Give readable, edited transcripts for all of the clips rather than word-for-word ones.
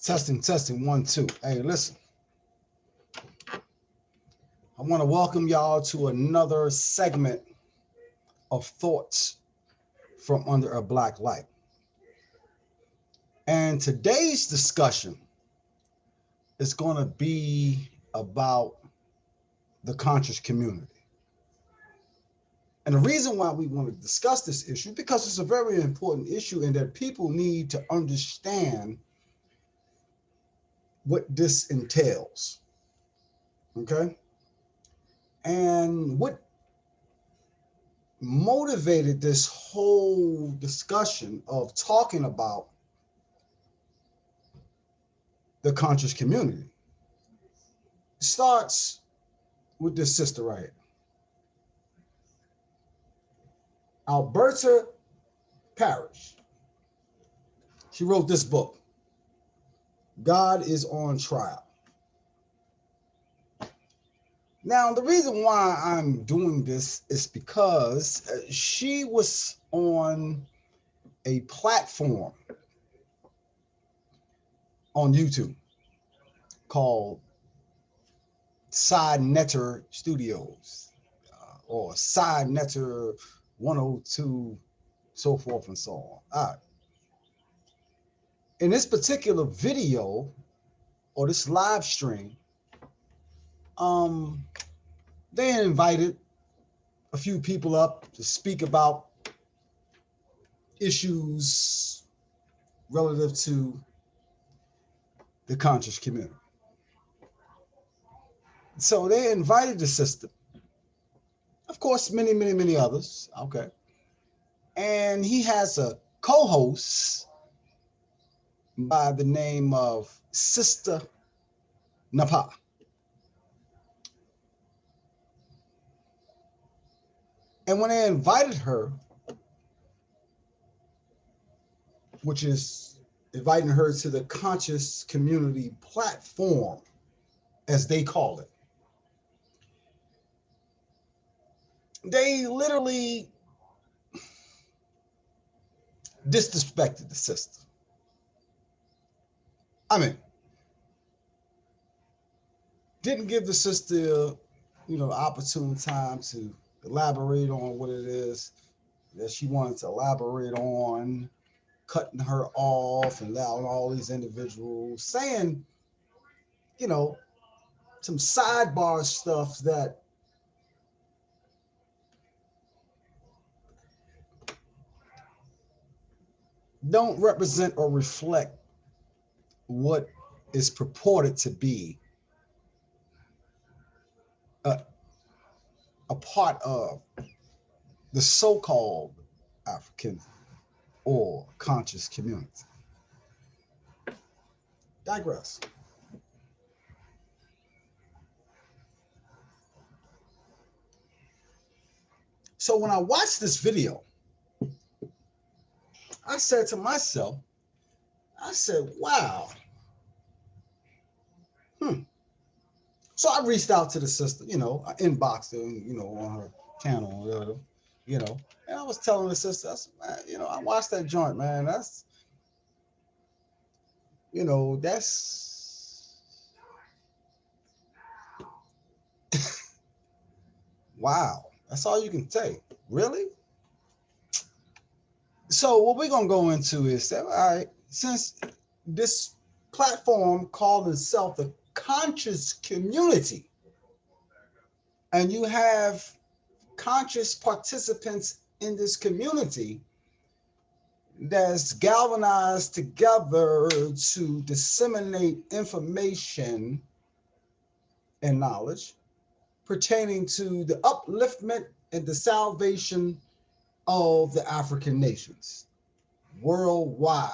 Testing, testing, 1, 2. Hey, listen. I want to welcome y'all to another segment of Thoughts from Under a Black Light. And today's discussion is going to be about the conscious community. And the reason why we want to discuss this issue, because it's a very important issue and that people need to understand what this entails. Okay? And what motivated this whole discussion of talking about the conscious community starts with this sister right here. Alberta Parrish. She wrote this book, God is on Trial. Now, the reason why I'm doing this is because she was on a platform on YouTube called Side Netter Studios or Side Netter 102, so forth and so on. All right. In this particular video or this live stream, they invited a few people up to speak about issues relative to the conscious community. So they invited the sister, of course, many others. Okay. And he has a co-host by the name of Sister Napa. And when they invited her, which is inviting her to the conscious community platform, as they call it, they literally disrespected the sister. I mean, didn't give the sister, opportune time to elaborate on what it is that she wanted to elaborate on, cutting her off and allowing all these individuals saying, some sidebar stuff that don't represent or reflect what is purported to be a part of the so-called African or conscious community. Digress. So when I watched this video, I said to myself, wow. So I reached out to the sister, I inboxed her, on her channel or whatever, and I was telling the sister, I watched that joint, man. That's wow. That's all you can take. Really? So what we're going to go into is that, all right, since this platform called itself the conscious community, and you have conscious participants in this community that's galvanized together to disseminate information and knowledge pertaining to the upliftment and the salvation of the African nations worldwide.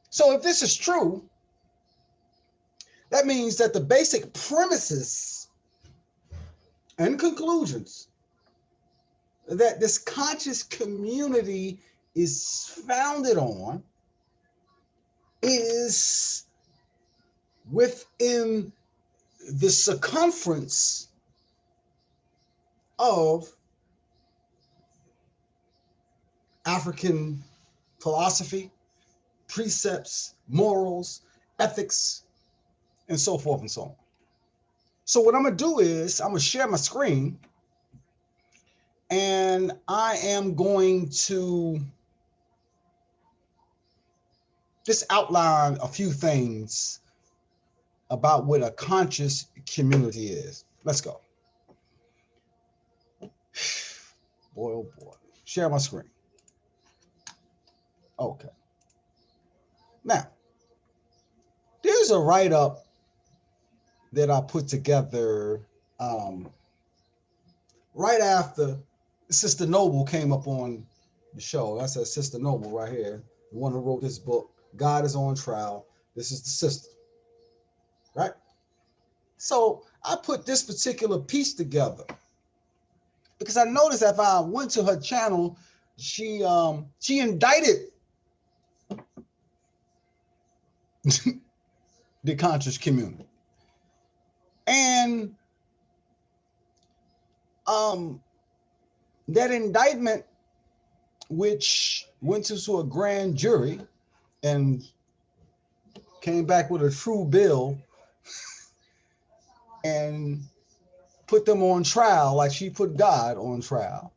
So if this is true, that means that the basic premises and conclusions that this conscious community is founded on is within the circumference of African philosophy, precepts, morals, ethics, and so forth and so on. So what I'm going to do is I'm going to share my screen, and I am going to just outline a few things about what a conscious community is. Let's go. Boy, oh boy. Share my screen. Okay. Now, there's a write-up that I put together right after Sister Noble came up on the show. That's a Sister Noble right here, the one who wrote this book, God is on Trial. This is the sister, right? So I put this particular piece together because I noticed if I went to her channel, she indicted the conscious community. And that indictment, which went to a grand jury and came back with a true bill and put them on trial like she put God on trial.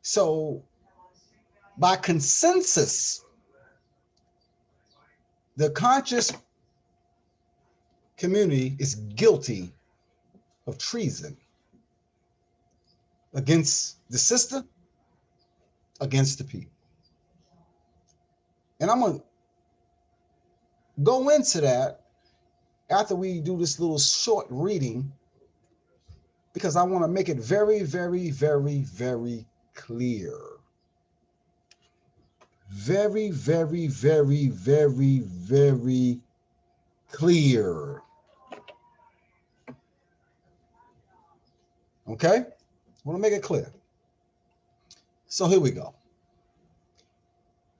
So by consensus, the conscious community is guilty of treason against the sister, against the people. And I'm going to go into that after we do this little short reading, because I want to make it very, very, very, very clear. Very, very, very, very, very clear. Okay? I want to make it clear. So here we go.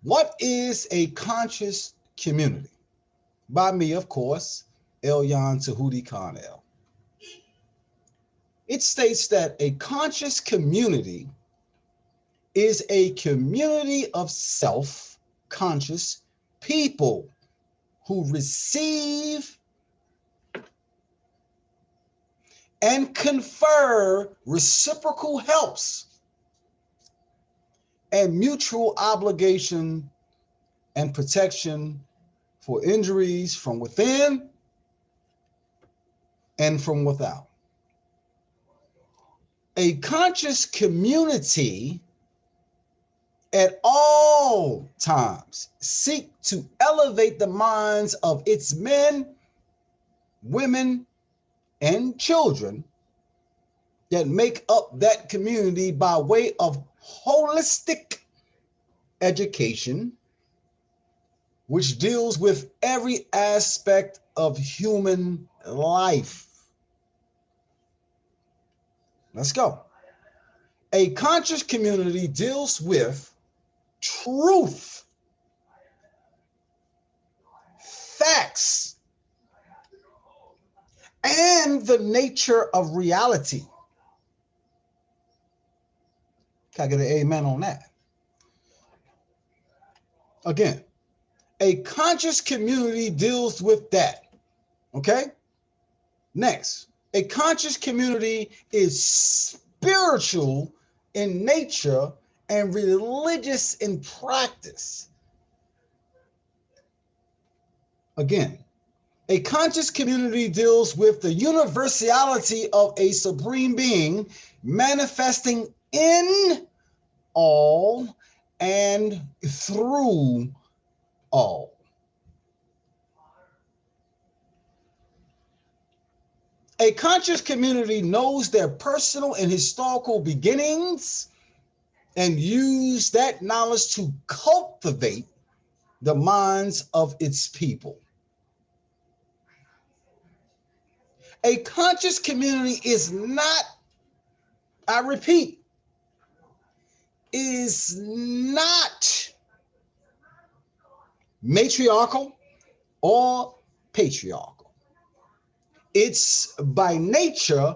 What is a conscious community? By me, of course, ElyonKhanEL. It states that a conscious community is a community of self-conscious people who receive and confer reciprocal helps and mutual obligation and protection for injuries from within and from without. A conscious community at all times seek to elevate the minds of its men, women, and children that make up that community by way of holistic education, which deals with every aspect of human life. Let's go. A conscious community deals with truth, facts, and the nature of reality. Can I get an amen on that? Again, a conscious community deals with that. Okay? Next, a conscious community is spiritual in nature and religious in practice. Again, a conscious community deals with the universality of a supreme being manifesting in all and through all. A conscious community knows their personal and historical beginnings and use that knowledge to cultivate the minds of its people. A conscious community is not, I repeat, is not matriarchal or patriarchal. It's by nature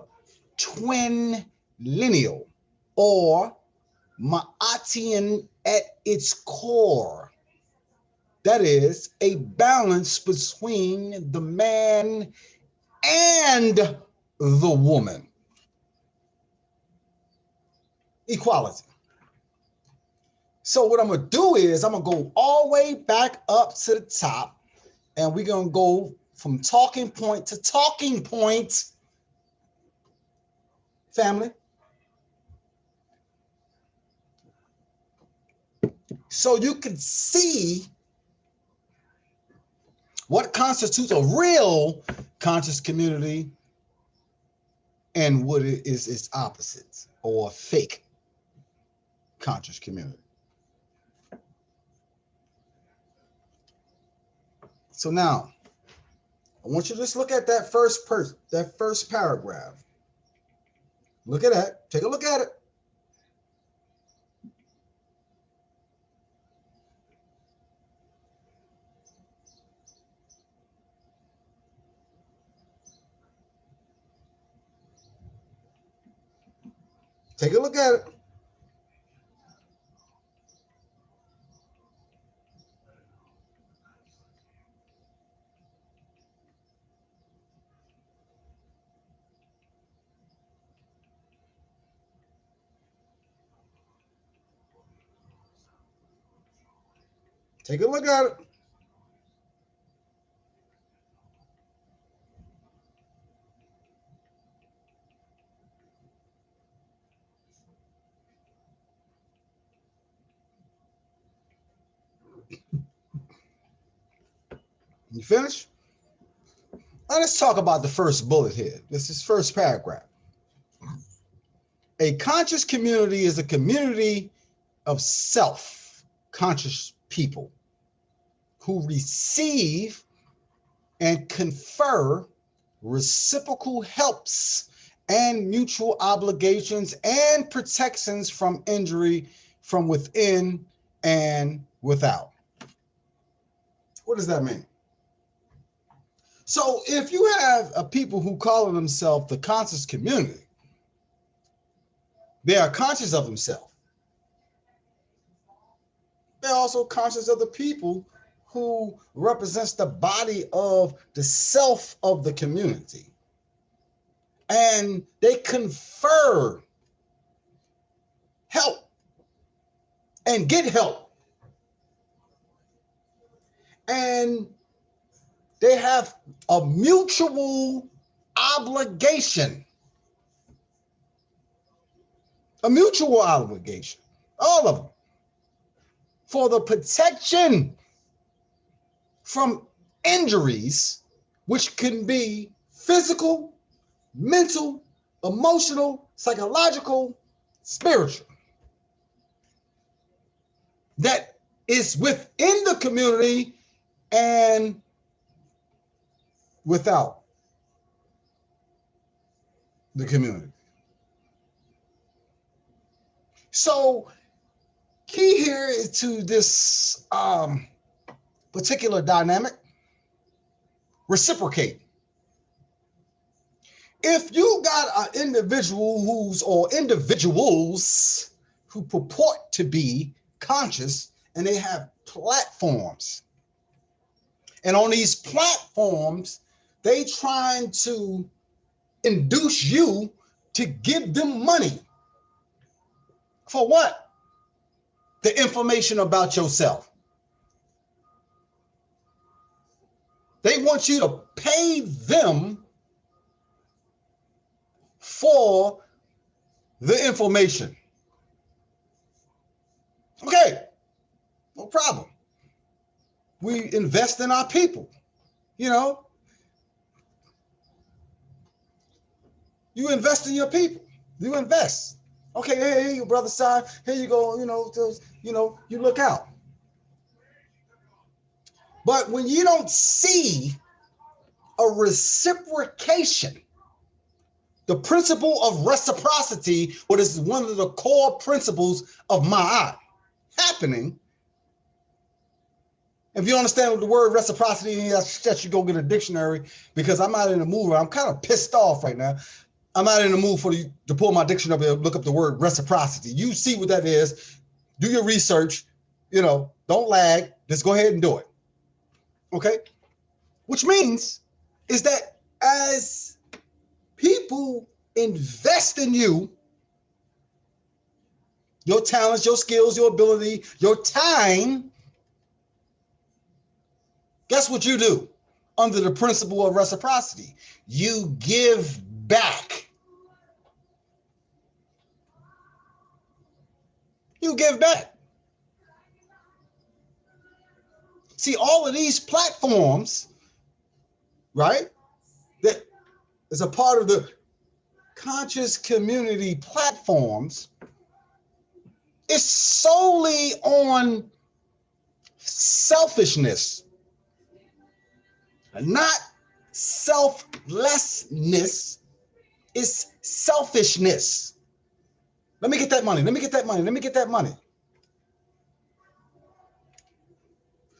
twin lineal. or Ma'atian at its core. That is a balance between the man and the woman. Equality. So what I'm going to do is I'm going to go all the way back up to the top, and we're going to go from talking point to talking point, family. So you can see what constitutes a real conscious community and what is its opposites, or fake conscious community. So now, I want you to just look at that first paragraph. Look at that. Take a look at it. Take a look at it. Take a look at it. You finished? Now let's talk about the first bullet here. This is first paragraph. A conscious community is a community of self-conscious people who receive and confer reciprocal helps and mutual obligations and protections from injury from within and without. What does that mean? So if you have a people who call themselves the conscious community, they are conscious of themselves. They're also conscious of the people who represents the body of the self of the community. And they confer help and get help. And they have a mutual obligation. A mutual obligation, all of them, for the protection from injuries, which can be physical, mental, emotional, psychological, spiritual, that is within the community and without the community. So key here is to this particular dynamic, reciprocate. If you got an individual or individuals who purport to be conscious and they have platforms, and on these platforms, they trying to induce you to give them money. For what? The information about yourself. They want you to pay them for the information. Okay, no problem. We invest in our people, you know. You invest in your people. You invest. Okay, here you, brother side. Here you go. You look out. But when you don't see a reciprocation, the principle of reciprocity, what is one of the core principles of Ma'at, happening. If you understand what the word reciprocity is, I suggest you go get a dictionary, because I'm not in the mood. I'm kind of pissed off right now. I'm not in the mood for you to pull my dictionary up and look up the word reciprocity. You see what that is. Do your research. Don't lag. Just go ahead and do it. Okay? Which means is that as people invest in you, your talents, your skills, your ability, your time, guess what you do under the principle of reciprocity? You give back. You give back. See, all of these platforms, right, that is a part of the conscious community platforms, is solely on selfishness, not selflessness. It's selfishness. Let me get that money. Let me get that money. Let me get that money.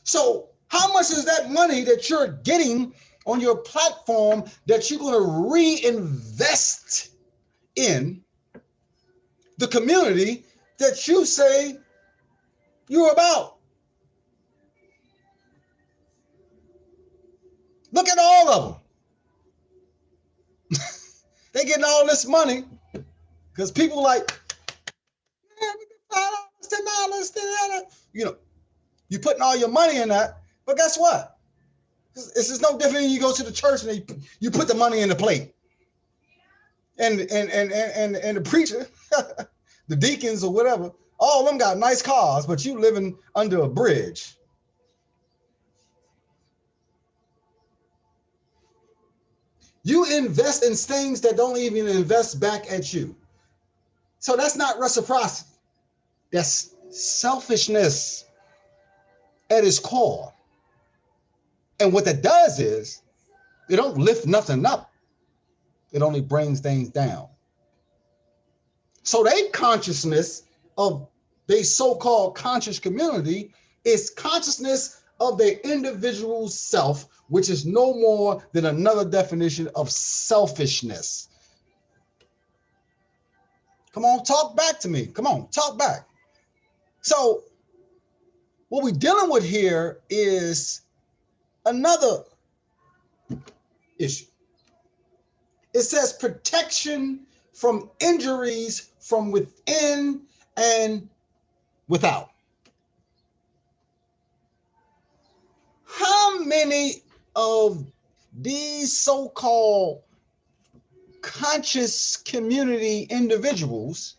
So how much is that money that you're getting on your platform that you're going to reinvest in the community that you say you're about? Look at all of them. They getting all this money because people like, yeah, we get $5, $10, you putting all your money in that. But guess what? This is no different than you go to the church and you put the money in the plate. And the preacher, the deacons or whatever, all of them got nice cars, but you living under a bridge. You invest in things that don't even invest back at you. So that's not reciprocity. That's selfishness at its core. And what that does is it don't lift nothing up. It only brings things down. So they consciousness of their so-called conscious community is consciousness of their individual self, which is no more than another definition of selfishness. Come on, talk back to me. Come on, talk back. So what we're dealing with here is another issue. It says protection from injuries from within and without. How many of these so-called conscious community individuals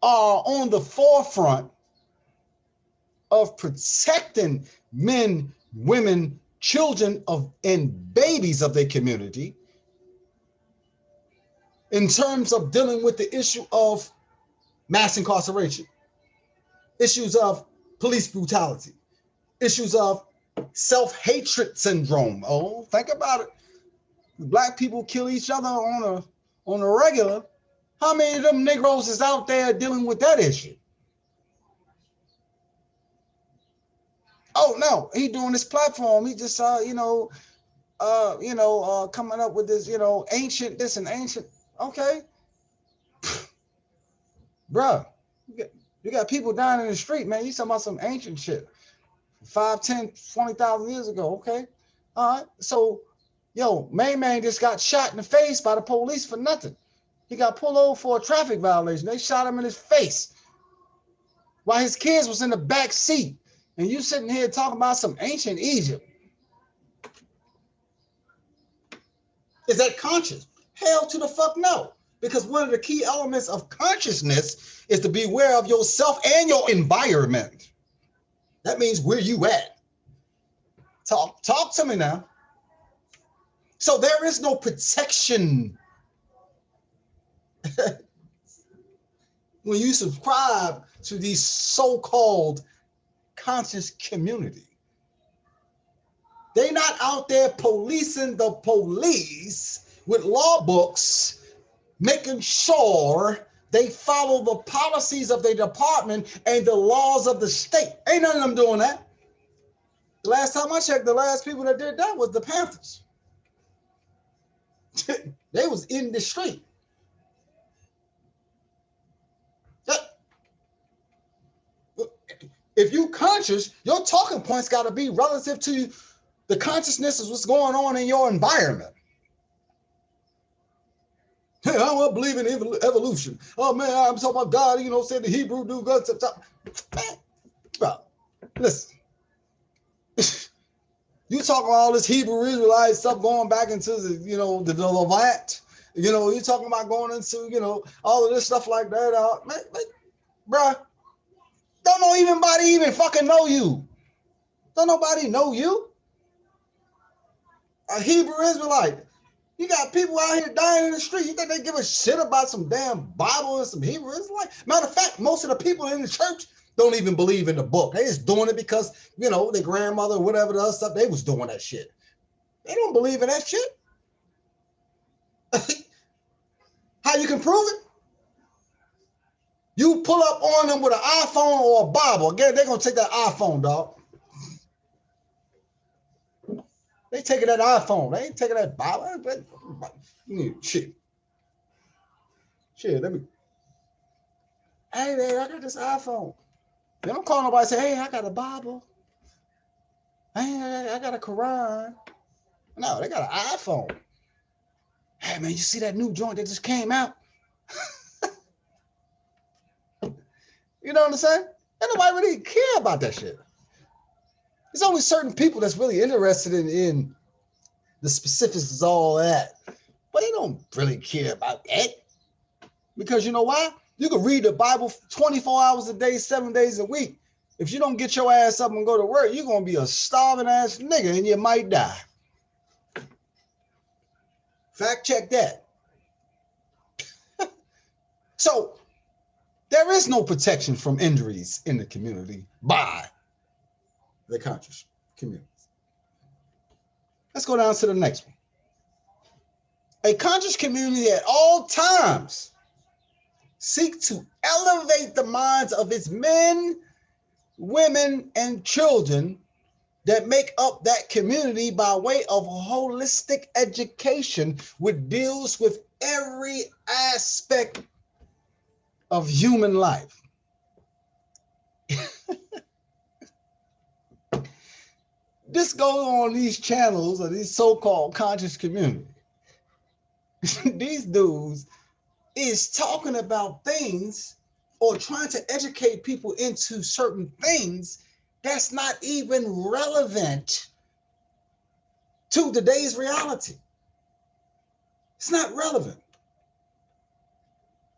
are on the forefront of protecting men, women, children and babies of their community in terms of dealing with the issue of mass incarceration, issues of police brutality, issues of self-hatred syndrome? Oh, think about it. Black people kill each other on a regular. How many of them Negroes is out there dealing with that issue? Oh no, he doing this platform. He just coming up with this, ancient this and ancient. Okay, bruh, you got people dying in the street, man. You talking about some ancient shit, 5, 10, 20,000 years ago. Okay, all right. So, man just got shot in the face by the police for nothing. He got pulled over for a traffic violation. They shot him in his face while his kids was in the back seat. And you sitting here talking about some ancient Egypt. Is that conscious? Hell to the fuck no. Because one of the key elements of consciousness is to be aware of yourself and your environment. That means where you at. Talk to me now. So there is no protection when you subscribe to these so-called conscious community. They're not out there policing the police with law books, making sure they follow the policies of their department and the laws of the state. Ain't none of them doing that. The last time I checked, the last people that did that was the Panthers. They was in the street. If you conscious, your talking points got to be relative to the consciousness of what's going on in your environment. Hey, I don't believe in evolution. Oh man, I'm talking about God, said the Hebrew do God. Man, bro, listen. You talking about all this Hebrew Israelite stuff going back into the Levant. You talking about going into, all of this stuff like that. Man, bro, don't nobody even fucking know you. Don't nobody know you. A Hebrew Israelite. You got people out here dying in the street. You think they give a shit about some damn Bible and some Hebrew Israelite? Matter of fact, most of the people in the church don't even believe in the book. They just doing it because, their grandmother or whatever the other stuff, they was doing that shit. They don't believe in that shit. How you can prove it? You pull up on them with an iPhone or a Bible. Again, they're going to take that iPhone, dog. They taking that iPhone. They ain't taking that Bible. Shit. Let me. Hey, man, I got this iPhone. They don't call nobody and say, hey, I got a Bible. Hey, I got a Quran. No, they got an iPhone. Hey, man, you see that new joint that just came out? You know what I'm saying? Ain't nobody really care about that shit. There's only certain people that's really interested in the specifics of all that. But they don't really care about that. Because you know why? You can read the Bible 24 hours a day, 7 days a week. If you don't get your ass up and go to work, you're going to be a starving ass nigga and you might die. Fact check that. So there is no protection from injuries in the community by the conscious community. Let's go down to the next one. A conscious community at all times seek to elevate the minds of its men, women, and children that make up that community by way of holistic education, which deals with every aspect of human life. This goes on these channels of these so-called conscious communities. These dudes is talking about things or trying to educate people into certain things that's not even relevant to today's reality. It's not relevant.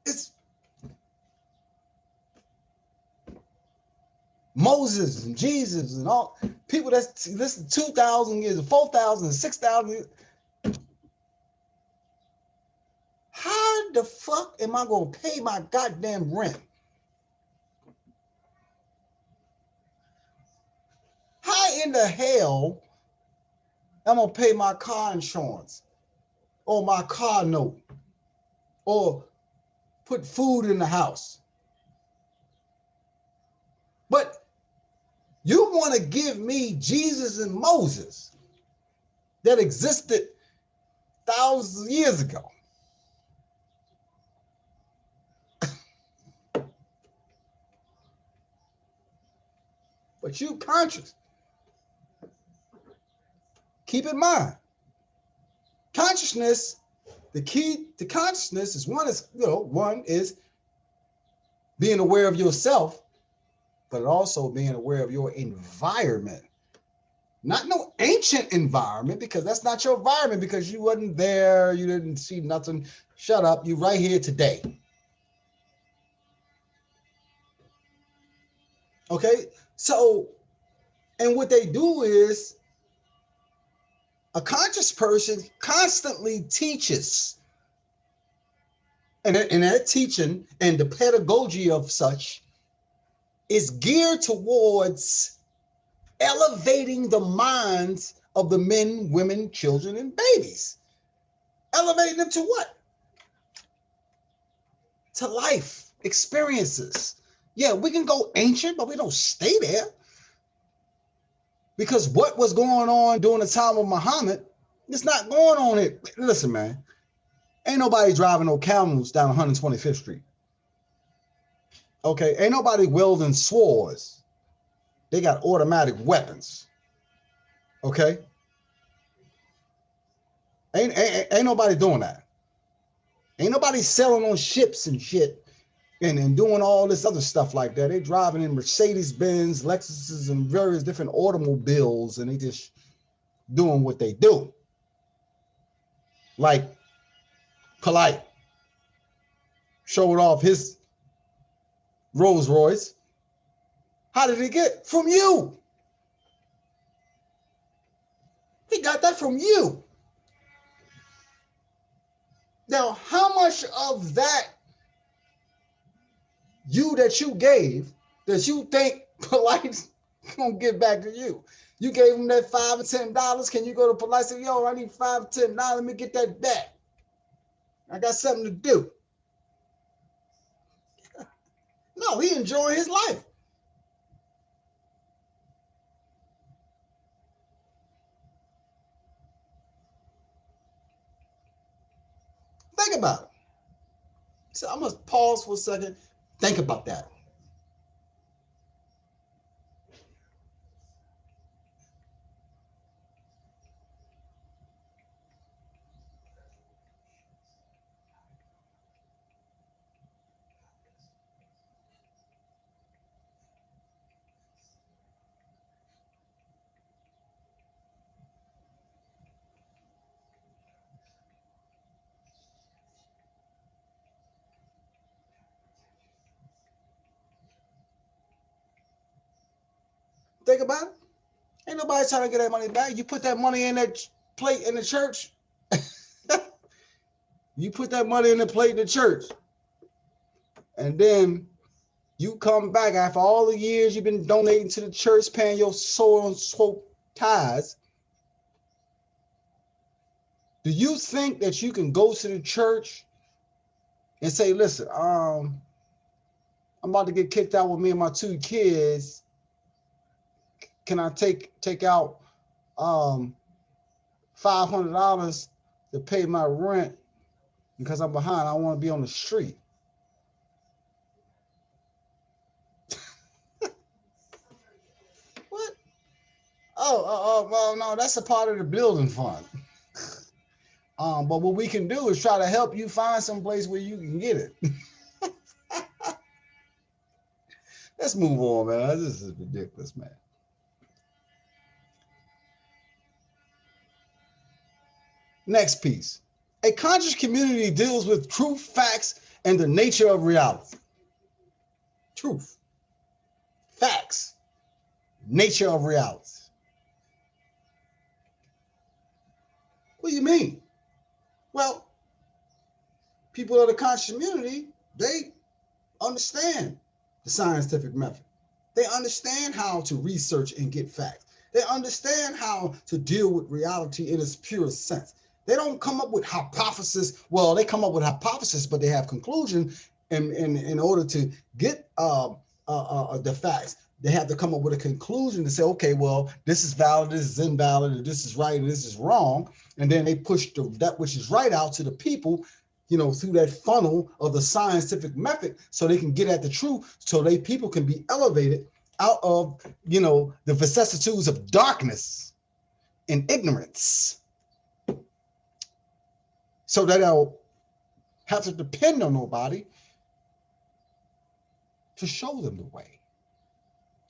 It's Moses and Jesus and all people that's listen 2,000 years, 4,000, 6,000 years. How the fuck am I going to pay my goddamn rent? How in the hell am I going to pay my car insurance or my car note or put food in the house? But you want to give me Jesus and Moses that existed thousands of years ago. But you conscious. Keep in mind, consciousness, the key to consciousness is one is being aware of yourself, but also being aware of your environment. Not no ancient environment, because that's not your environment, because you wasn't there, you didn't see nothing. Shut up, you right here today. Okay, so, and what they do is a conscious person constantly teaches. And that teaching and the pedagogy of such is geared towards elevating the minds of the men, women, children, and babies. Elevating them to what? To life experiences. Yeah, we can go ancient, but we don't stay there. Because what was going on during the time of Muhammad, it's not going on it. Listen, man, Ain't nobody driving no camels down 125th Street. Okay, ain't nobody wielding swords. They got automatic weapons. Okay, ain't nobody doing that. Ain't nobody selling on ships and shit and doing all this other stuff like that. They driving in Mercedes-Benz, Lexuses, and various different automobiles, and they just doing what they do. Like Polite showing off his Rolls Royce. How did he get? From you. He got that from you. Now, how much of that that you gave that you think Polite's gonna get back to you? You gave him that $5 or $10. Can you go to Polite and say, yo, I need $5 or $10. Let me get that back. I got something to do. No, he enjoying his life. Think about it. So I'm gonna pause for a second. Think about that. Think about it. Ain't nobody trying to get that money back. You put that money in that plate in the church. You put that money in the plate in the church. And then you come back after all the years you've been donating to the church, paying your soul and soul tithes. Do you think that you can go to the church and say, listen, I'm about to get kicked out with me and my 2 kids. Can I take out $500 to pay my rent because I'm behind? I want to be on the street. What? Well, no, that's a part of the building fund. But what we can do is try to help you find some place where you can get it. Let's move on, man. This is ridiculous, man. Next piece. A conscious community deals with truth, facts, and the nature of reality. Truth, facts, nature of reality. What do you mean? Well, people of the conscious community, they understand the scientific method. They understand how to research and get facts. They understand how to deal with reality in its purest sense. They don't come up with hypotheses. Well, they come up with hypotheses, but they have conclusion. In order to get the facts, they have to come up with a conclusion to say, okay, well, this is valid, this is invalid, this is right, and this is wrong. And then they push that which is right out to the people, through that funnel of the scientific method, so they can get at the truth, so people can be elevated out of, the vicissitudes of darkness and ignorance, so that they'll have to depend on nobody to show them the way.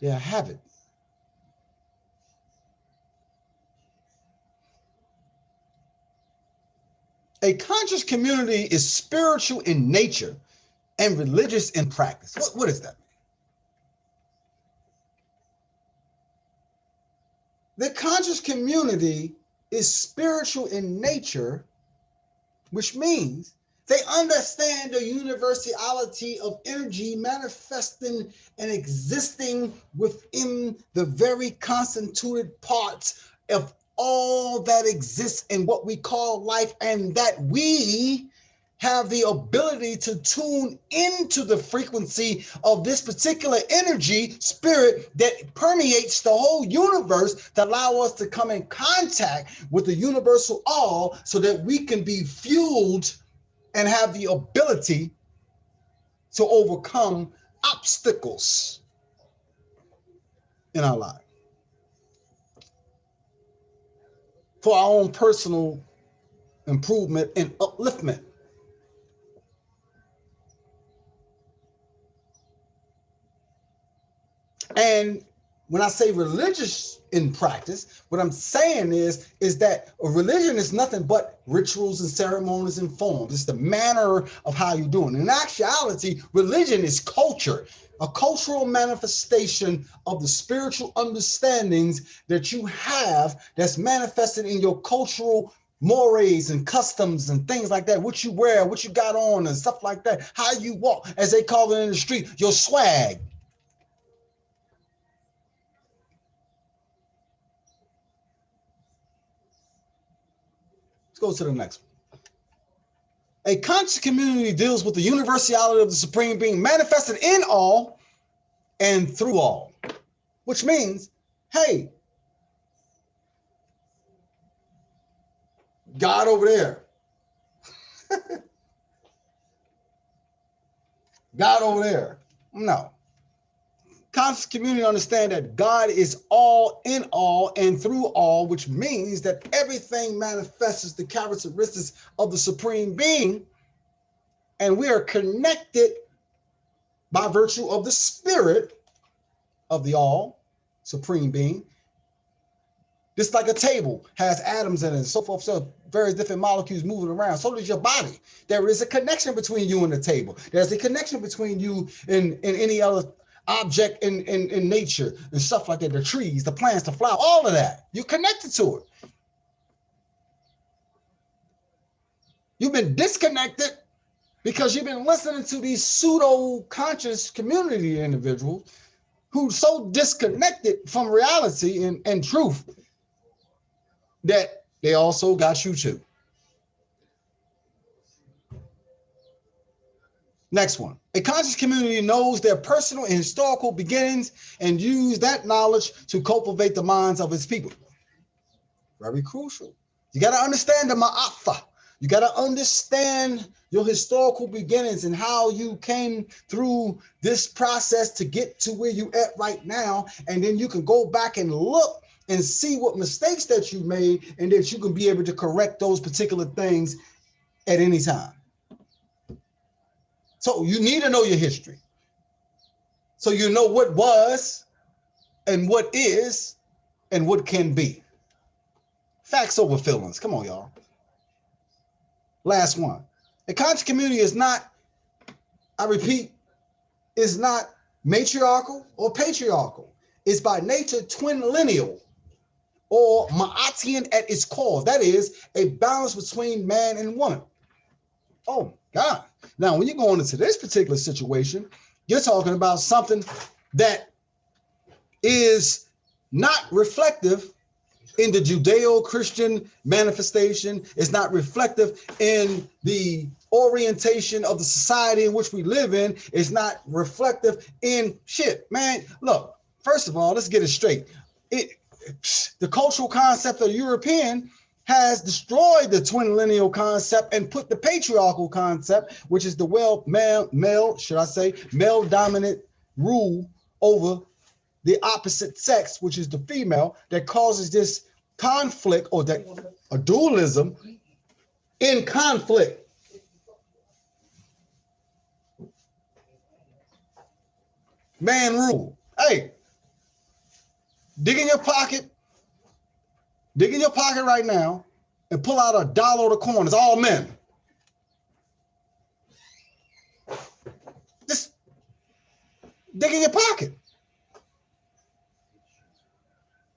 They'll have it. A conscious community is spiritual in nature and religious in practice. What does that mean? The conscious community is spiritual in nature, which means they understand the universality of energy manifesting and existing within the very constituted parts of all that exists in what we call life, and that we have the ability to tune into the frequency of this particular energy spirit that permeates the whole universe, to allow us to come in contact with the universal all, so that we can be fueled and have the ability to overcome obstacles in our life for our own personal improvement and upliftment. And when I say religious in practice, what I'm saying is that a religion is nothing but rituals and ceremonies and forms. It's the manner of how you do it. In actuality, religion is culture, a cultural manifestation of the spiritual understandings that you have that's manifested in your cultural mores and customs and things like that, what you wear, what you got on and stuff like that, how you walk, as they call it in the street, your swag. Let's go to the next one. A conscious community deals with the universality of the supreme being manifested in all and through all, which means, hey, God over there, God over there. No. Conscious community understand that God is all in all and through all, which means that everything manifests the characteristics of the supreme being, and we are connected by virtue of the spirit of the all supreme being. Just like a table has atoms in it and so forth, so various different molecules moving around. So does your body. There is a connection between you and the table. There's a connection between you and any other object in nature and stuff like that. The trees, the plants, the flowers, all of that. You're connected to it. You've been disconnected because you've been listening to these pseudo-conscious community individuals who so disconnected from reality and truth that they also got you too. Next one. A conscious community knows their personal and historical beginnings and use that knowledge to cultivate the minds of its people. Very crucial. You got to understand the ma'afa. You got to understand your historical beginnings and how you came through this process to get to where you at right now. And then you can go back and look and see what mistakes that you made and that you can be able to correct those particular things at any time. So you need to know your history. So you know what was and what is and what can be. Facts over feelings. Come on, y'all. Last one. A conscious community is not, I repeat, is not matriarchal or patriarchal. It's by nature twin lineal or Ma'atian at its core. That is a balance between man and woman. Oh, God. Now, when you go into this particular situation, you're talking about something that is not reflective in the Judeo-Christian manifestation. It's not reflective in the orientation of the society in which we live in. It's not reflective in shit, man. Look, first of all, let's get it straight. The cultural concept of European has destroyed the twin lineal concept and put the patriarchal concept, which is the male dominant rule over the opposite sex, which is the female, that causes this conflict or that a dualism in conflict. Man rule. Hey, dig in your pocket right now and pull out $1 or the coin. It's all men. Just dig in your pocket.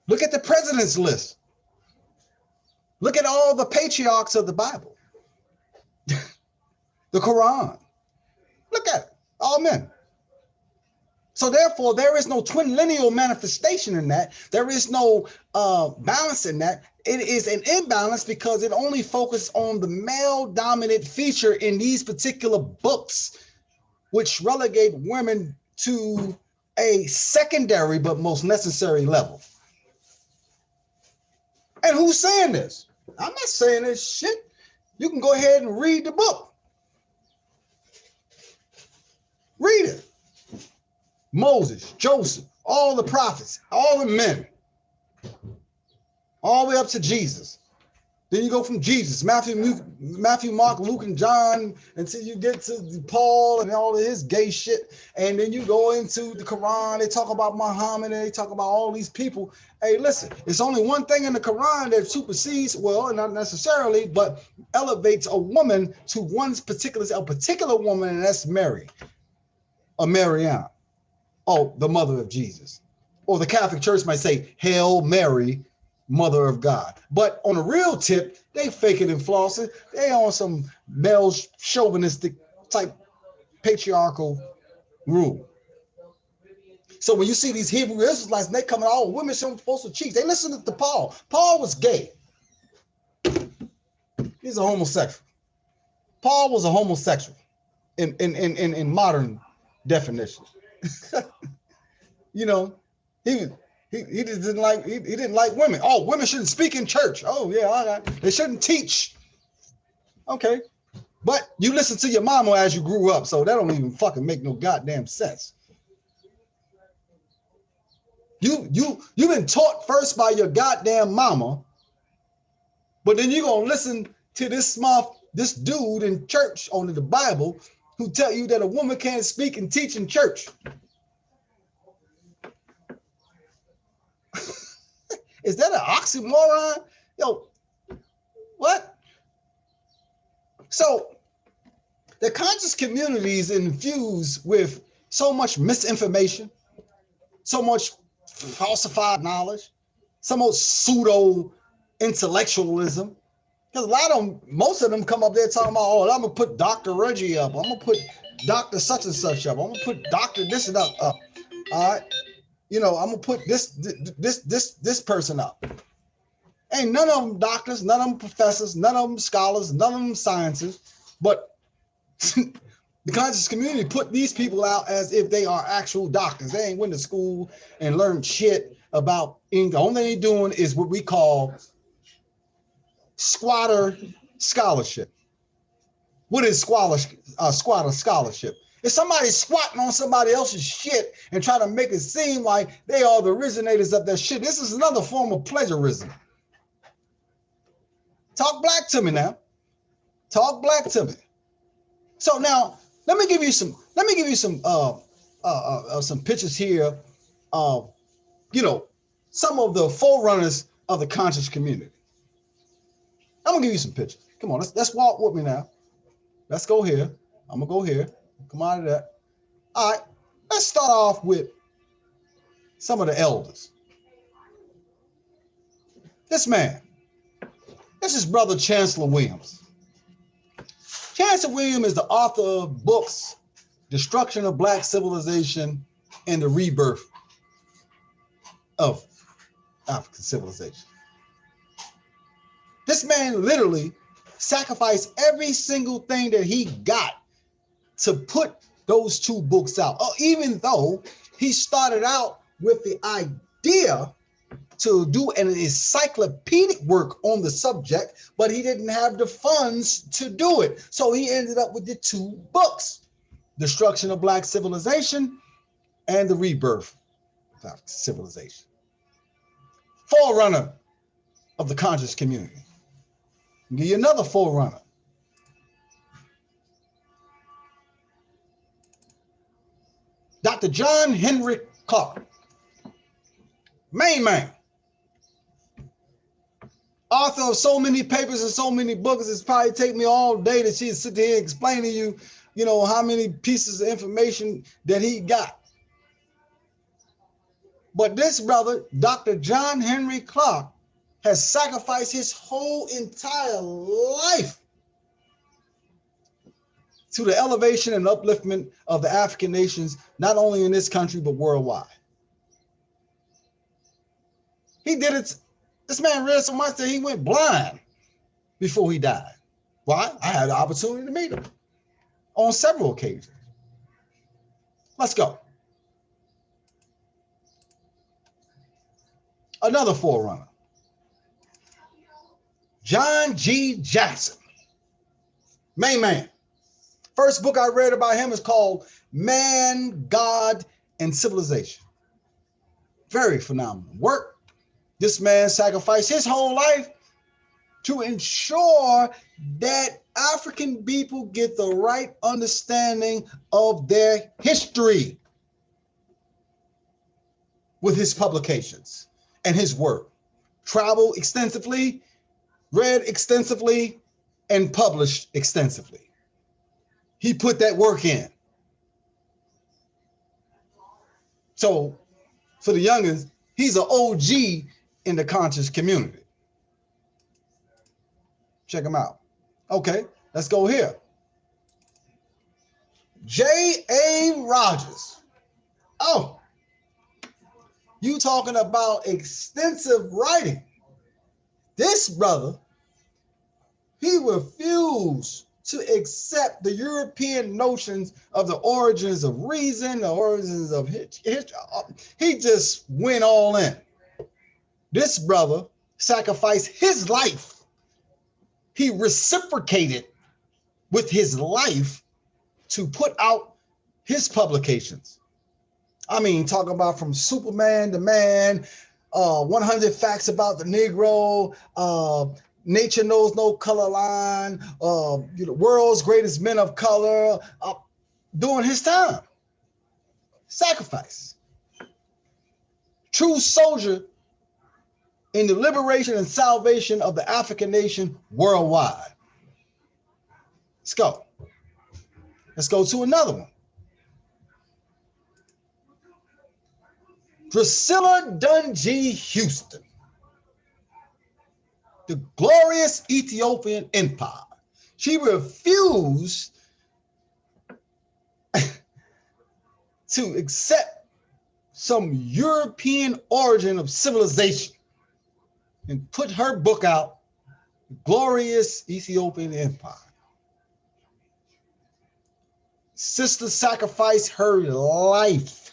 Look at the president's list. Look at all the patriarchs of the Bible. The Quran. Look at it. All men. So therefore, there is no twin lineal manifestation in that. There is no balance in that. It is an imbalance because it only focuses on the male dominant feature in these particular books, which relegate women to a secondary but most necessary level. And who's saying this? I'm not saying this shit. You can go ahead and read the book. Read it. Moses, Joseph, all the prophets, all the men, all the way up to Jesus. Then you go from Jesus, Matthew, Mark, Luke, and John, until you get to Paul and all of his gay shit. And then you go into the Quran. They talk about Muhammad, and they talk about all these people. Hey, listen, it's only one thing in the Quran that supersedes, well, not necessarily, but elevates a woman to a particular woman, and that's Mary, or Marianne, the mother of Jesus. Or the Catholic Church might say, Hail Mary, Mother of God. But on a real tip, they faking and flossing. They on some male chauvinistic type patriarchal rule. So when you see these Hebrew Israelites, and they coming out, women supposed to cheat. They listen to Paul. Paul was gay. He's a homosexual. Paul was a homosexual in modern definition. You know, he just didn't like he didn't like women. Oh, women shouldn't speak in church. Oh yeah, all right. They shouldn't teach. Okay, but you listen to your mama as you grew up, so that don't even fucking make no goddamn sense. You've been taught first by your goddamn mama, but then you're gonna listen to this dude in church on the Bible who tell you that a woman can't speak and teach in church. Is that an oxymoron? Yo, what? So the conscious community is infused with so much misinformation, so much falsified knowledge, so much pseudo intellectualism. Because most of them come up there talking about, oh, I'm gonna put Dr. Reggie up, I'm gonna put Dr. such and such up, I'm gonna put Dr. this and up. All right. You know, I'm gonna put this person up. Ain't none of them doctors, none of them professors, none of them scholars, none of them scientists, but the conscious community put these people out as if they are actual doctors. They ain't went to school and learned shit about English. The only thing they're doing is what we call squatter scholarship. What is squatter scholarship? It's somebody squatting on somebody else's shit and trying to make it seem like they are the originators of that shit. This is another form of plagiarism. Talk black to me now. Talk black to me. So now let me give you some pictures here of, some of the forerunners of the conscious community. I'm gonna give you some pictures. Come on, let's walk with me now. Let's go here. I'm gonna go here. Come out of that. All right, let's start off with some of the elders. This is Brother Chancellor Williams. Chancellor Williams is the author of books, Destruction of Black Civilization and the Rebirth of African Civilization. This man literally sacrificed every single thing that he got to put those two books out. Even though he started out with the idea to do an encyclopedic work on the subject, but he didn't have the funds to do it. So he ended up with the two books, Destruction of Black Civilization and the Rebirth of African Civilization. Forerunner of the conscious community. I'll give you another forerunner. Dr. John Henry Clark, main man, author of so many papers and so many books, it's probably take me all day to sit here and explain to you, how many pieces of information that he got. But this brother, Dr. John Henry Clark, has sacrificed his whole entire life to the elevation and upliftment of the African nations, not only in this country, but worldwide. He did it. This man read so much that he went blind before he died. Why? I had the opportunity to meet him on several occasions. Let's go. Another forerunner. John G. Jackson, main man, First book I read about him is called Man, God, and Civilization. Very phenomenal work. This man sacrificed his whole life to ensure that African people get the right understanding of their history with his publications and his work. Traveled extensively, read extensively, and published extensively. He put that work in. So for the youngins, he's an OG in the conscious community. Check him out. Okay, let's go here. J.A. Rogers. Oh, you talking about extensive writing. This brother, he refused to accept the European notions of the origins of reason, the origins of history. He just went all in. This brother sacrificed his life. He reciprocated with his life to put out his publications. I mean, talking about from Superman to Man, 100 Facts About the Negro, Nature Knows No Color Line, World's Greatest Men of Color, during his time. Sacrifice. True soldier in the liberation and salvation of the African nation worldwide. Let's go. Let's go to another one. Drusilla Dunjee Houston, the glorious Ethiopian empire. She refused to accept some European origin of civilization and put her book out, The Glorious Ethiopian Empire. Sister sacrificed her life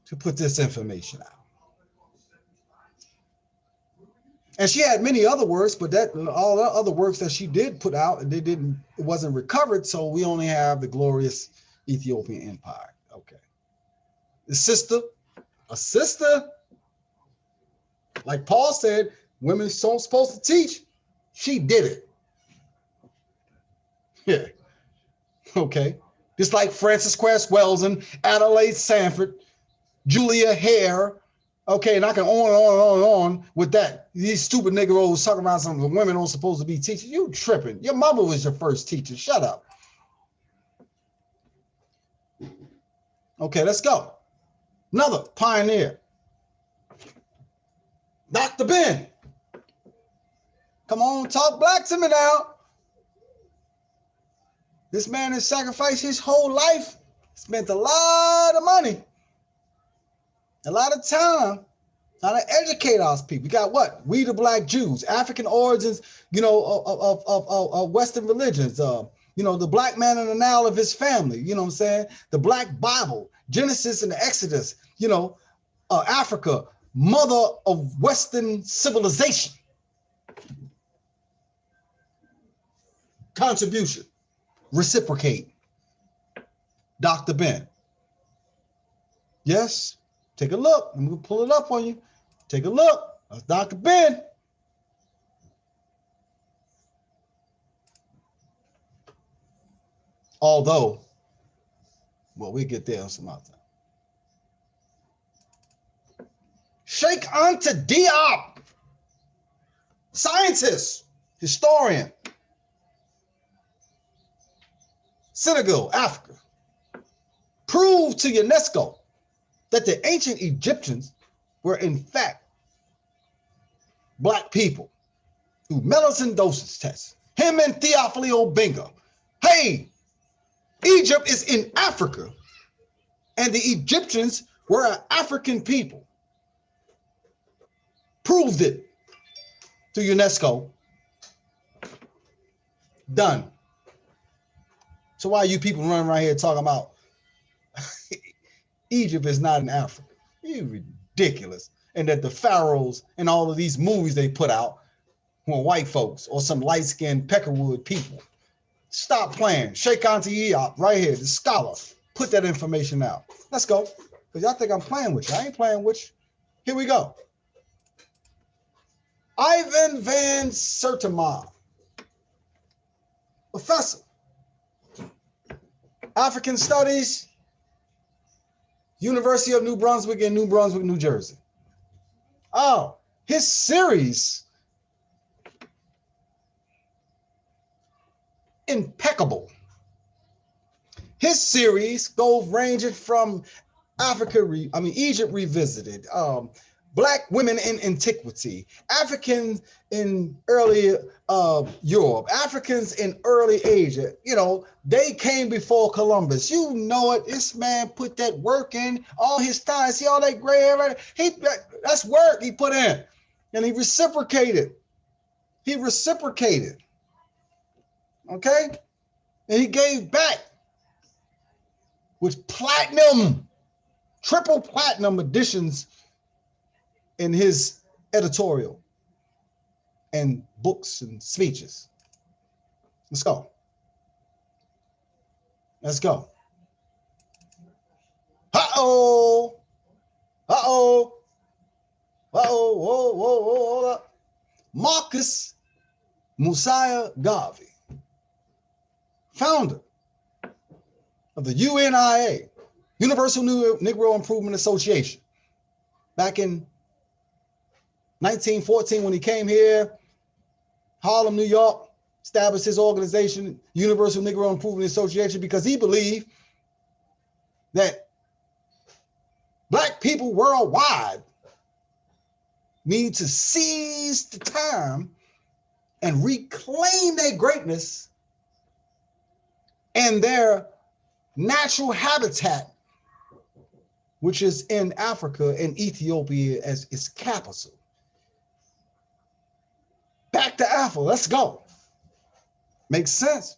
to put this information out. And she had many other works, but that all the other works that she did put out, it wasn't recovered, so we only have The Glorious Ethiopian Empire. Okay. A sister, like Paul said, women are supposed to teach. She did it. Yeah. Okay. Just like Frances Cress Welsing, Adelaide Sanford, Julia Hare. Okay, and I can on and on and on and on with that. These stupid niggeros talking about something the women aren't supposed to be teaching. You tripping. Your mama was your first teacher. Shut up. Okay, let's go. Another pioneer. Dr. Ben. Come on, talk black to me now. This man has sacrificed his whole life, spent a lot of money, a lot of time trying to educate us people. We got what? We the Black Jews, African origins, of Western religions. The black man and the Nile of his family. You know what I'm saying? The Black Bible, Genesis and the Exodus. Africa, mother of Western civilization. Contribution, reciprocate. Dr. Ben. Yes. Take a look. I'm going to pull it up on you. Take a look. That's Dr. Ben. Although, well, we get there some other time. Sheikh Anta Diop, scientist, historian, Senegal, Africa, proved to UNESCO that the ancient Egyptians were in fact black people through melanocytosis tests. Him and Theophilo Benga. Hey, Egypt is in Africa, and the Egyptians were an African people. Proved it to UNESCO. Done. So why are you people running around here talking about Egypt is not in Africa? You're ridiculous. And that the pharaohs and all of these movies they put out were white folks or some light-skinned Peckerwood people. Stop playing. Sheikh Anta right here, the scholar. Put that information out. Let's go. Because y'all think I'm playing with you. I ain't playing with you. Here we go. Ivan van Sertima, professor, African Studies, University of New Brunswick in New Brunswick, New Jersey. Oh, his series, impeccable. His series goes ranging from Egypt Revisited, Black women in antiquity, Africans in early Europe, Africans in early Asia. You know, they came before Columbus. You know it. This man put that work in all his time. See all that gray hair? That's work he put in. And he reciprocated. He reciprocated. Okay? And he gave back with platinum, triple platinum editions in his editorial and books and speeches. Let's go. Let's go. Uh-oh. Uh-oh. Uh-oh. Whoa, whoa, whoa, hold up. Marcus Mosiah Garvey, founder of the UNIA, Universal Negro Improvement Association, back in 1914 when he came here, Harlem, New York, established his organization, Universal Negro Improvement Association, because he believed that Black people worldwide need to seize the time and reclaim their greatness and their natural habitat, which is in Africa and Ethiopia as its capital. Back to Africa, let's go. Makes sense?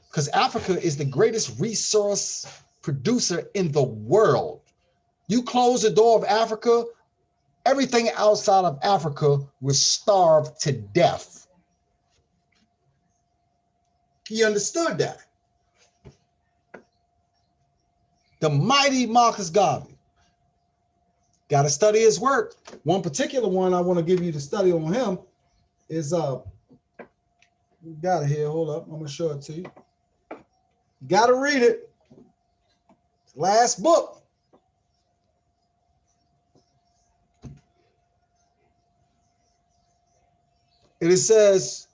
Because Africa is the greatest resource producer in the world. You close the door of Africa, everything outside of Africa will starve to death. He understood that. The mighty Marcus Garvey. Got to study his work. One particular one I want to give you to study on him is, got it here, hold up, I'm going to show it to you. You got to read it. Last book. And it says,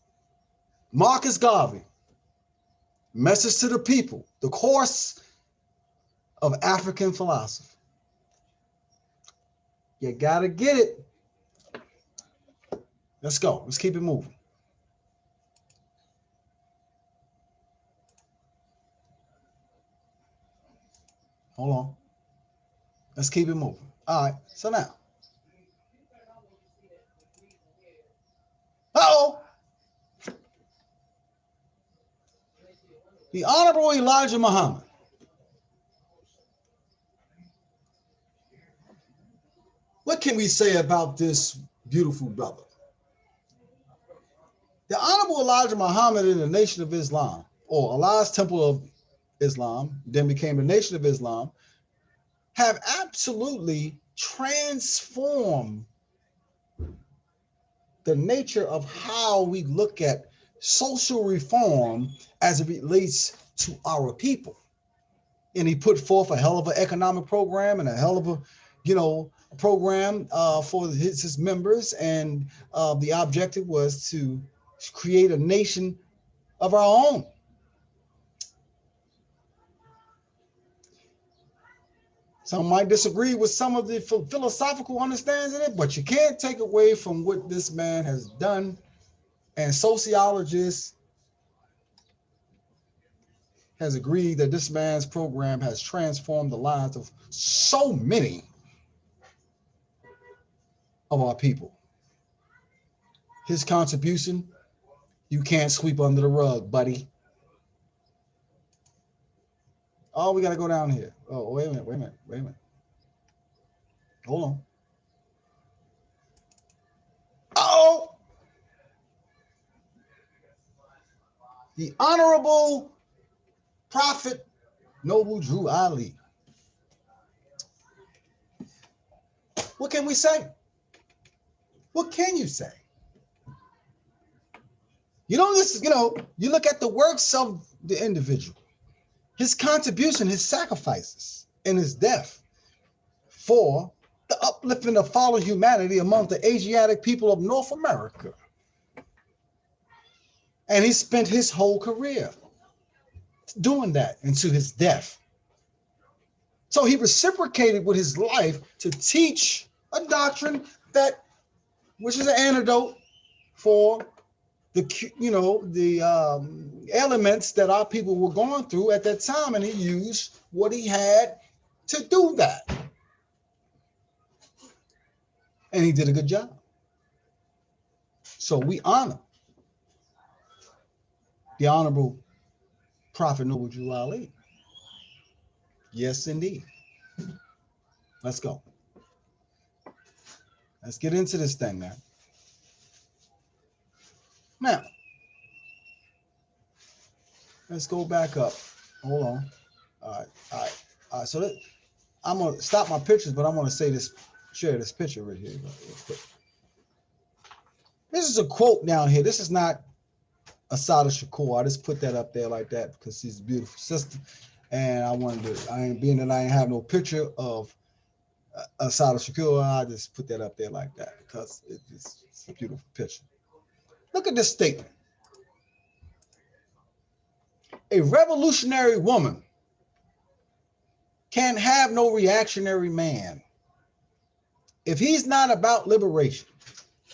Marcus Garvey, Message to the People, the Course of African Philosophy. You got to get it. Let's go. Let's keep it moving. Hold on. Let's keep it moving. All right. So now. Uh-oh. The Honorable Elijah Muhammad. What can we say about this beautiful brother? The Honorable Elijah Muhammad in the Nation of Islam, or Allah's Temple of Islam, then became the Nation of Islam, have absolutely transformed the nature of how we look at social reform as it relates to our people. And he put forth a hell of an economic program and a hell of a, program for his members. And the objective was to create a nation of our own. Some might disagree with some of the philosophical understandings in it, but you can't take away from what this man has done. And sociologists has agreed that this man's program has transformed the lives of so many of our people. His contribution, you can't sweep under the rug, buddy. Oh, we got to go down here. Oh, wait a minute. Hold on. Oh! the Honorable Prophet Noble Drew Ali. What can we say? What can you say? You look at the works of the individual, his contribution, his sacrifices, and his death for the uplifting of fallen humanity among the Asiatic people of North America. And he spent his whole career doing that into his death. So he reciprocated with his life to teach a doctrine which is an antidote for the elements that our people were going through at that time, and he used what he had to do that. And he did a good job. So we honor the Honorable Prophet Noble Drew Ali. Yes, indeed. Let's go. Let's get into this thing, man. Now, let's go back up. Hold on. All right. So I'm going to stop my pictures, but I'm going to share this picture right here. This is a quote down here. This is not Assata Shakur. I just put that up there like that because she's a beautiful sister. And being that I ain't have no picture of Assata Shakur, I just put that up there like that because it's a beautiful picture. Look at this statement. A revolutionary woman can have no reactionary man. If he's not about liberation,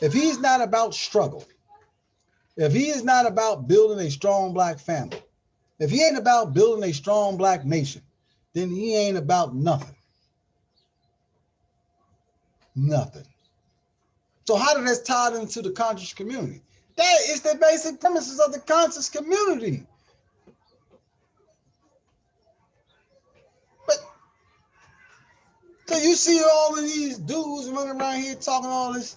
if he's not about struggle, if he is not about building a strong black family, if he ain't about building a strong black nation, then he ain't about nothing. Nothing. So how did that tie into the conscious community? That is the basic premises of the conscious community. But so you see all of these dudes running around here talking all this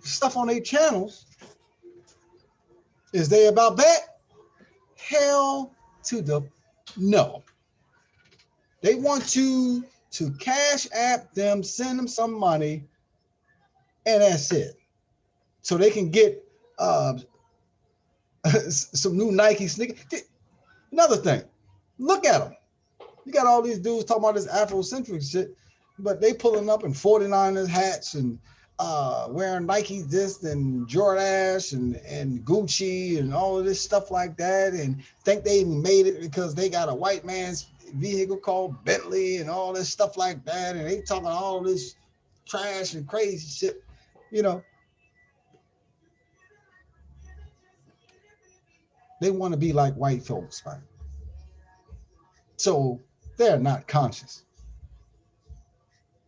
stuff on their channels. Is they about that? Hell to the no. They want you to cash app them, send them some money, and that's it. So they can get some new Nike sneakers. Another thing, look at them. You got all these dudes talking about this Afrocentric shit, but they pulling up in 49ers hats and wearing Nike this and Jordache and Gucci and all of this stuff like that, and think they even made it because they got a white man's vehicle called Bentley and all this stuff like that, and they talking all this trash and crazy shit, They want to be like white folks, right? So they're not conscious.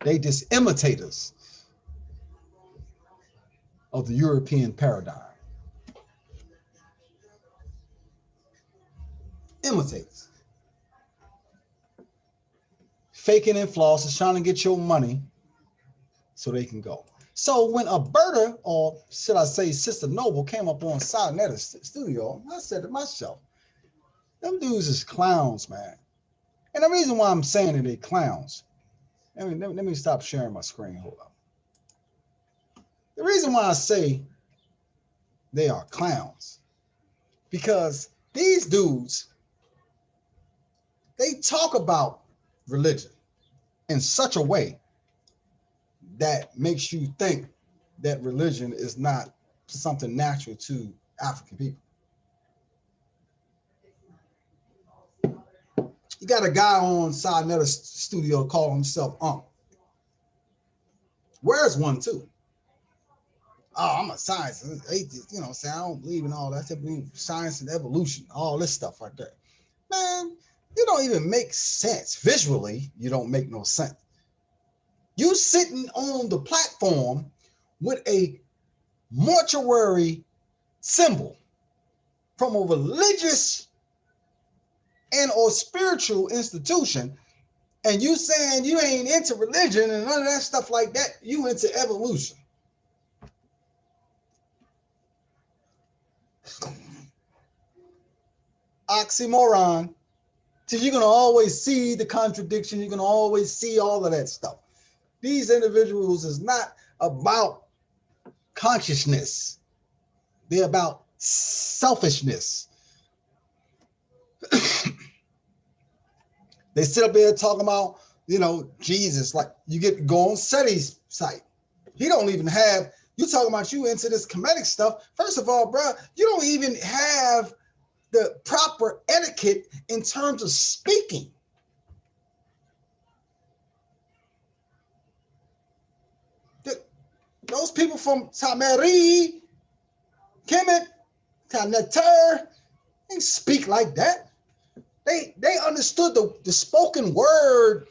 They just imitators of the European paradigm. Imitators. Faking and flossing, trying to get your money so they can go. So when Alberta, or should I say Sister Noble, came up on Sinetta studio, I said to myself, them dudes is clowns, man. And the reason why I'm saying that they clowns, let me stop sharing my screen. Hold up. The reason why I say they are clowns, because these dudes, they talk about religion in such a way that makes you think that religion is not something natural to African people. You got a guy on Sinetta studio calling himself Unc. Where's one too? Oh, I'm a scientist, atheist, I don't believe in all that. I believe in science and evolution, all this stuff right there. Man, you don't even make sense. Visually, you don't make no sense. You sitting on the platform with a mortuary symbol from a religious and or spiritual institution, and you saying you ain't into religion and none of that stuff like that, you into evolution. oxymoron. So you're going to always see the contradiction. You're going to always see all of that stuff. These individuals is not about consciousness. They're about selfishness. They sit up there talking about, Jesus. Like, you get to go on SETI's site. He don't even have, you talking about you into this comedic stuff. First of all, bro, you don't even have the proper etiquette in terms of speaking. Those people from Tameri, Kemet, Taneter, they speak like that. They understood the spoken word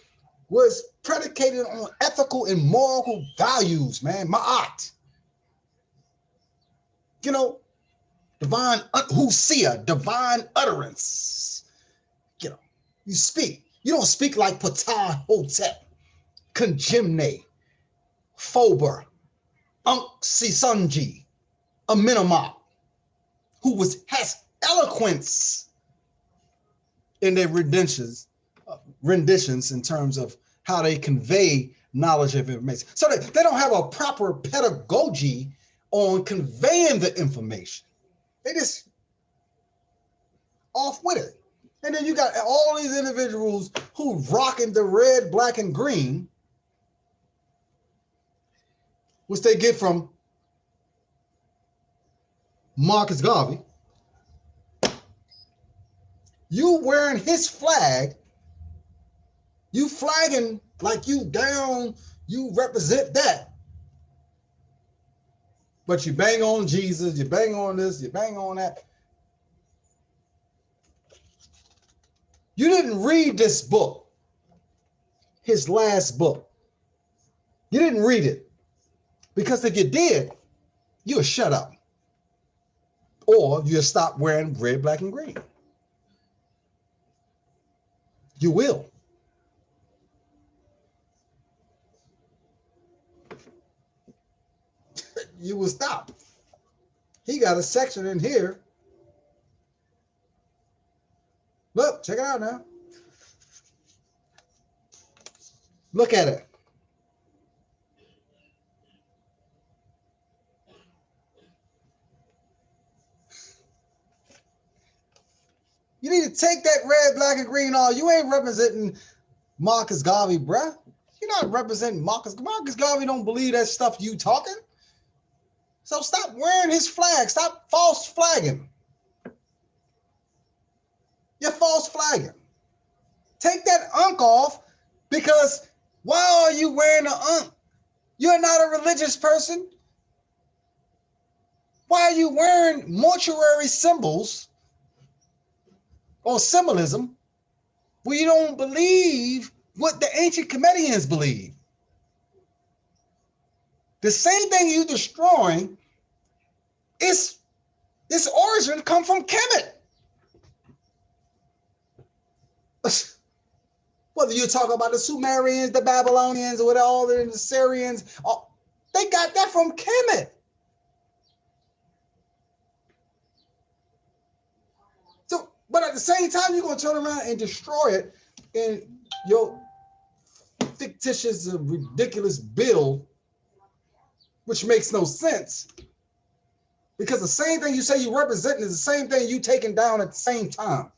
was predicated on ethical and moral values, man. Ma'at. Divine husia, divine utterance. You speak. You don't speak like Ptah Hotep, Conjimne, Fober, Sisunji, Amenemhat, who has eloquence in their renditions in terms of how they convey knowledge of information. So they don't have a proper pedagogy on conveying the information. They just off with it. And then you got all these individuals who rocking the red, black, and green, which they get from Marcus Garvey. You wearing his flag, you flagging like you down, you represent that. But you bang on Jesus, you bang on this, you bang on that. You didn't read this book, his last book. You didn't read it. Because if you did, you'll shut up. Or you'll stop wearing red, black, and green. You will. You will stop. He got a section in here. Look, check it out now. Look at it. You need to take that red, black, and green off. You ain't representing Marcus Garvey, bruh. You're not representing Marcus. Marcus Garvey don't believe that stuff you talking. So stop wearing his flag. Stop false flagging. You're false flagging. Take that unk off, because why are you wearing an unk? You're not a religious person. Why are you wearing mortuary symbols or symbolism where you don't believe what the ancient Comedians believe? The same thing you destroying is this origin come from Kemet. Whether you talk about the Sumerians, the Babylonians, or all the Syrians, they got that from Kemet. So, but at the same time, you're going to turn around and destroy it in your fictitious, ridiculous bill, which makes no sense. Because the same thing you say you represent is the same thing you taking down at the same time.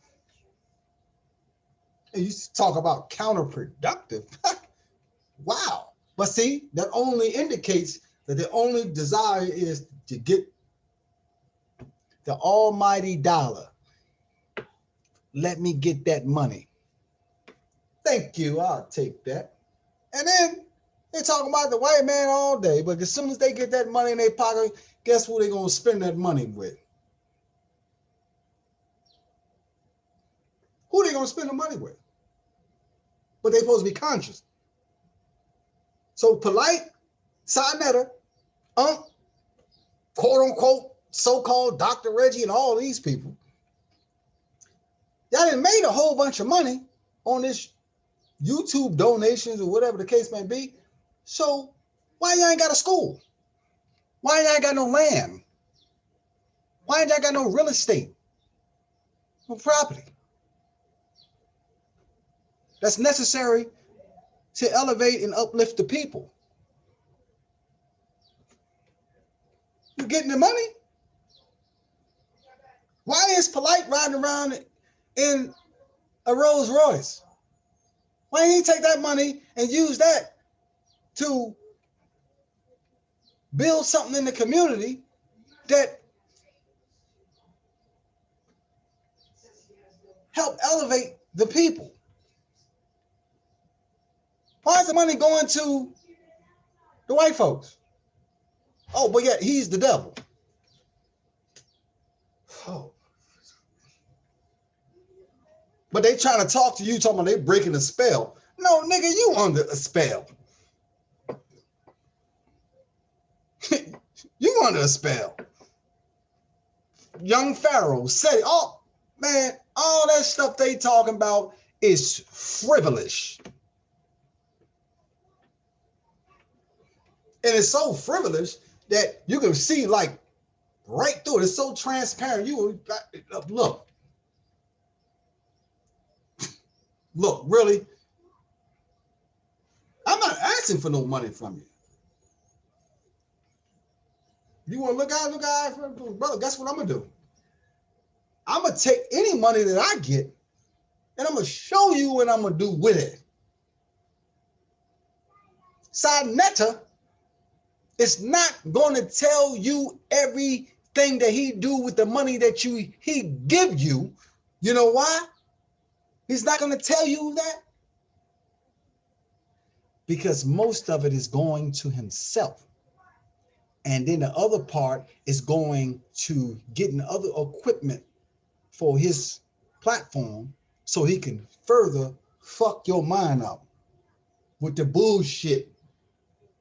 And you talk about counterproductive. Wow. But see, that only indicates that the only desire is to get the almighty dollar. Let me get that money. Thank you. I'll take that. And then they talk about the white man all day, but as soon as they get that money in their pocket, guess who they're going to spend that money with? Who they going to spend the money with? But they're supposed to be conscious. So polite, Sinetta, quote unquote, so-called Dr. Reggie and all these people, y'all done made a whole bunch of money on this YouTube donations or whatever the case may be. So why y'all ain't got a school? Why y'all ain't got no land? Why ain't y'all got no real estate? property that's necessary to elevate and uplift the people. You're getting the money. Why is Polite riding around in a Rolls Royce? Why didn't he take that money and use that to build something in the community that help elevate the people? Why is the money going to the white folks? Oh, but yet he's the devil. Oh. But they trying to talk to you, talking about they breaking a spell. No, nigga, you under a spell. You under a spell. Young Pharaoh said, oh, man, all that stuff they talking about is frivolous. And it's so frivolous that you can see like right through it. It's so transparent. You look. Look, really? I'm not asking for no money from you. You want to look out, brother, guess what I'm going to do? I'm going to take any money that I get and I'm going to show you what I'm going to do with it. Netta is not going to tell you everything that he do with the money that he give you. You know why? He's not going to tell you that. Because most of it is going to himself. And then the other part is going to getting other equipment for his platform so he can further fuck your mind up with the bullshit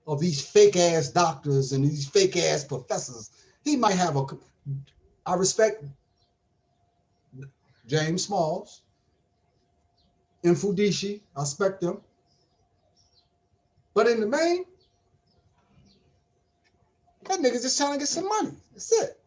of these fake ass doctors and these fake ass professors. He might have I respect James Smalls, Mfudishi, I respect them. But in the main, that nigga's just trying to get some money. That's it.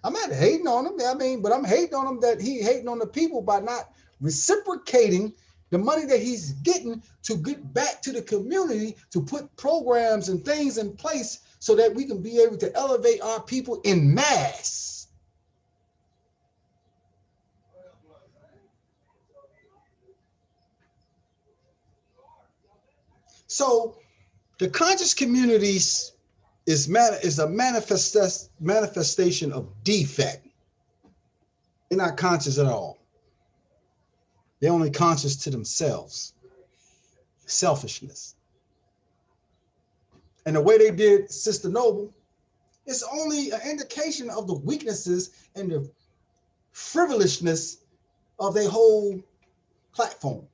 I'm not hating on him. But I'm hating on him that he hating on the people by not reciprocating the money that he's getting to get back to the community, to put programs and things in place so that we can be able to elevate our people in mass. So the conscious communities is a manifestation of defect. They're not conscious at all. They're only conscious to themselves. Selfishness. And the way they did Sister Noble, it's only an indication of the weaknesses and the frivolousness of their whole platform.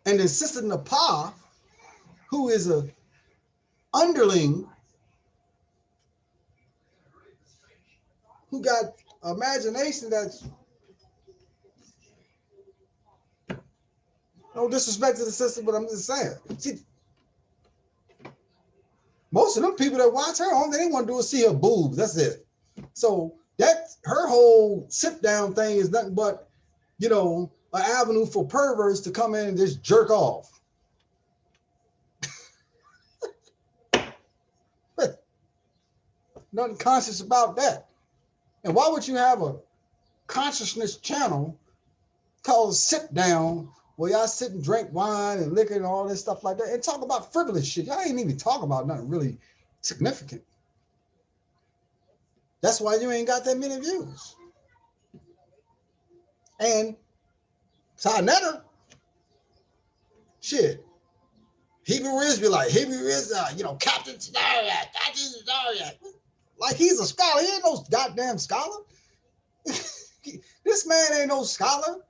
And then Sister Nepal, who is a underling who got imagination that's no disrespect to the sister, but I'm just saying. See, most of them people that watch her, all they want to do is see her boobs. That's it. So that her whole sit down thing is nothing but, an avenue for perverts to come in and just jerk off. Nothing conscious about that. And why would you have a consciousness channel called Sit Down where y'all sit and drink wine and liquor and all this stuff like that and talk about frivolous shit? Y'all ain't even talking about nothing really significant. That's why you ain't got that many views. And Netta, shit, Hebrew Israelite, Captain Zariak. Like he's a scholar. He ain't no goddamn scholar. This man ain't no scholar.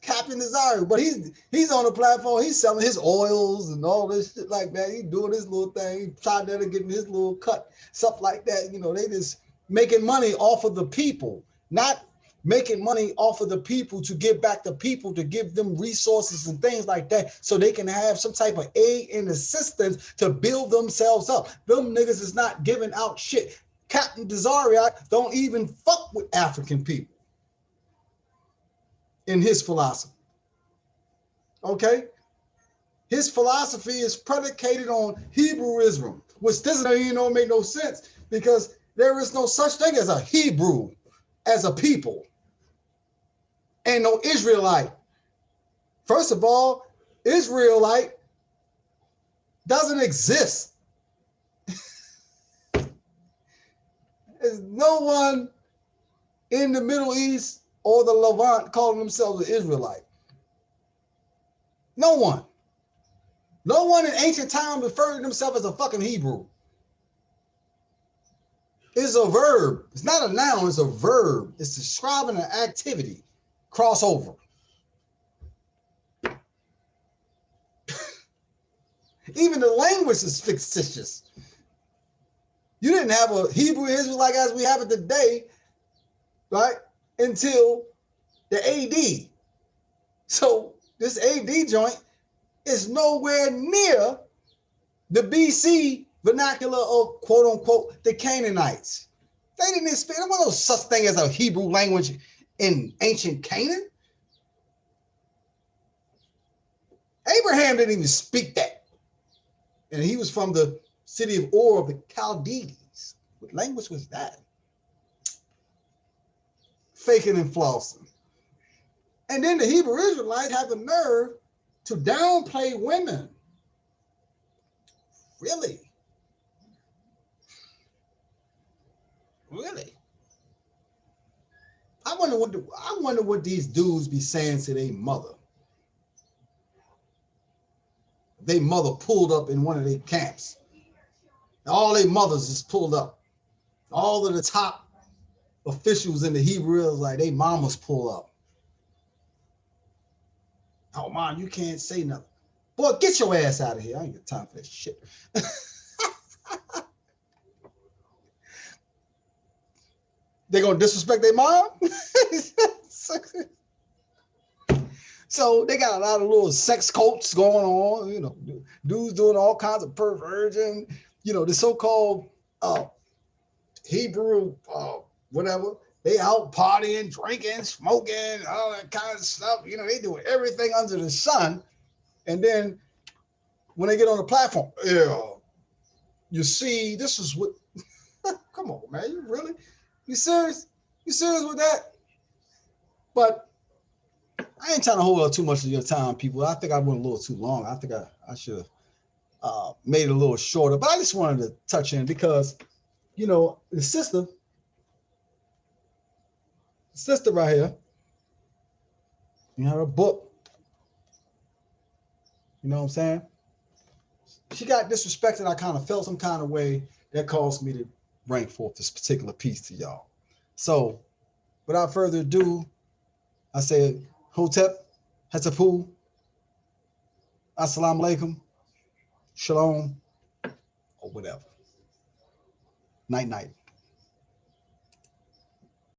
Captain Zariak, but he's on the platform. He's selling his oils and all this shit like that. He's doing his little thing. He tried to get his little cut, stuff like that. They just making money off of the people, not making money off of the people to give back the people, to give them resources and things like that so they can have some type of aid and assistance to build themselves up. Them niggas is not giving out shit. Captain Desariat don't even fuck with African people in his philosophy. Okay? His philosophy is predicated on Hebrewism, which doesn't even make no sense because there is no such thing as a Hebrew as a people and no Israelite. First of all, Israelite doesn't exist. There's no one in the Middle East or the Levant calling themselves an Israelite. No one. No one in ancient times referred to themselves as a fucking Hebrew. It's a verb. It's not a noun, it's a verb. It's describing an activity. Crossover. Even the language is fictitious. You didn't have a Hebrew Israelite as we have it today, right? Until the AD. So this AD joint is nowhere near the BC vernacular of quote unquote the Canaanites. They didn't speak. There was no such thing as a Hebrew language in ancient Canaan. Abraham didn't even speak that. And he was from the city of Ur of the Chaldees. What language was that? Faking and flossing. And then the Hebrew Israelites have the nerve to downplay women. Really? Really? I wonder what these dudes be saying to their mother. Their mother pulled up in one of their camps. All their mothers is pulled up. All of the top officials in the Hebrew is like, they mamas pull up. Oh, mom, you can't say nothing. Boy, get your ass out of here. I ain't got time for that shit. They gonna disrespect their mom? So they got a lot of little sex cults going on, you know, dudes doing all kinds of perversion, you know, the so-called Hebrew, whatever, they out partying, drinking, smoking, all that kind of stuff. You know, they do everything under the sun. And then when they get on the platform, yeah, you see, this is what, come on, man, you serious? You serious with that? But I ain't trying to hold up too much of your time, people. I think I went a little too long. I think I should have made it a little shorter, but I just wanted to touch in because, you know, the sister right here, you know, her book, you know what I'm saying? She got disrespected. I kind of felt some kind of way that caused me to bring forth this particular piece to y'all. So without further ado, I say Hotep, Hetzapu, Assalamu alaikum, Shalom, or whatever. Night, night.